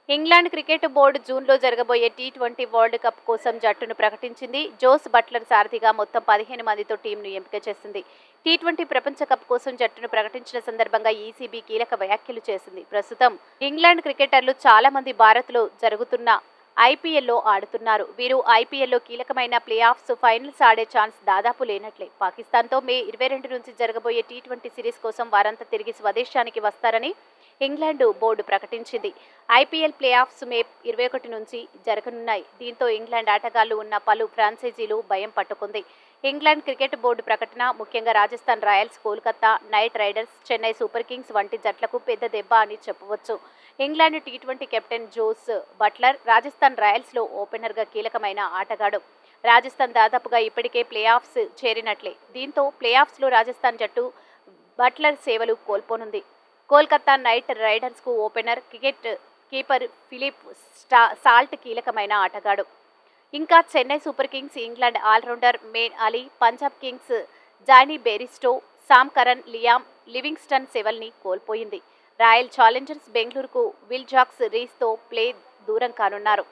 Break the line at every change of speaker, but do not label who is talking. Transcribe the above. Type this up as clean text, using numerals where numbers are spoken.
England cricket board జూన్లో జరగబోయే T20 world cup కోసం జట్టును ప్రకటించింది. జోస్ బట్లర్ సారథిగా మొత్తం 15 మందితో టీంను ఎంపిక చేసింది. టీ20 ప్రపంచ కప్ కోసం జట్టును ప్రకటించిన సందర్భంగా ఈసీబీ కీలక వ్యాఖ్యలు చేసింది. ప్రస్తుతం ఇంగ్లాండ్ క్రికెటర్లు చాలా మంది భారత్లో జరుగుతున్న ఐపీఎల్లో ఆడుతున్నారు. వీరు ఐపీఎల్లో కీలకమైన ప్లే ఆఫ్స్, ఫైనల్స్ ఆడే ఛాన్స్ దాదాపు లేనట్లే. పాకిస్తాన్తో మే 22 నుంచి జరగబోయే టీ20 సిరీస్ కోసం వారంతా తిరిగి స్వదేశానికి వస్తారని ఇంగ్లాండ్ బోర్డు ప్రకటించింది. ఐపీఎల్ ప్లే ఆఫ్స్ మే 21 నుంచి జరగనున్నాయి. దీంతో ఇంగ్లాండ్ ఆటగాళ్లు ఉన్న పలు ఫ్రాంచైజీలు భయం పట్టుకుంది. ఇంగ్లాండ్ క్రికెట్ బోర్డు ప్రకటన ముఖ్యంగా Rajasthan royals, Kolkata knight riders, Chennai super kings వంటి జట్లకు పెద్ద దెబ్బ అని చెప్పవచ్చు. ఇంగ్లాండ్ టీ20 కెప్టెన్ జోస్ బట్లర్ రాజస్థాన్ రాయల్స్లో ఓపెనర్గా కీలకమైన ఆటగాడు. రాజస్థాన్ దాదాపుగా ఇప్పటికే ప్లే ఆఫ్స్ చేరినట్లే. దీంతో ప్లే ఆఫ్స్లో రాజస్థాన్ జట్టు బట్లర్ సేవలు కోల్పోనుంది. కోల్కతా నైట్ రైడర్స్కు opener, cricket keeper Philip Salt కీలకమైన ఆటగాడు. ఇంకా Chennai super kings England allrounder Moeen Ali, Punjab kings Jonny Bairstow, Sam Curran, Liam Livingstone సేవల్ని కోల్పోయింది. రాయల్ ఛాలెంజర్స్ బెంగళూరుకు విల్ జాక్స్ రీస్తో ప్లే దూరం కానున్నారు.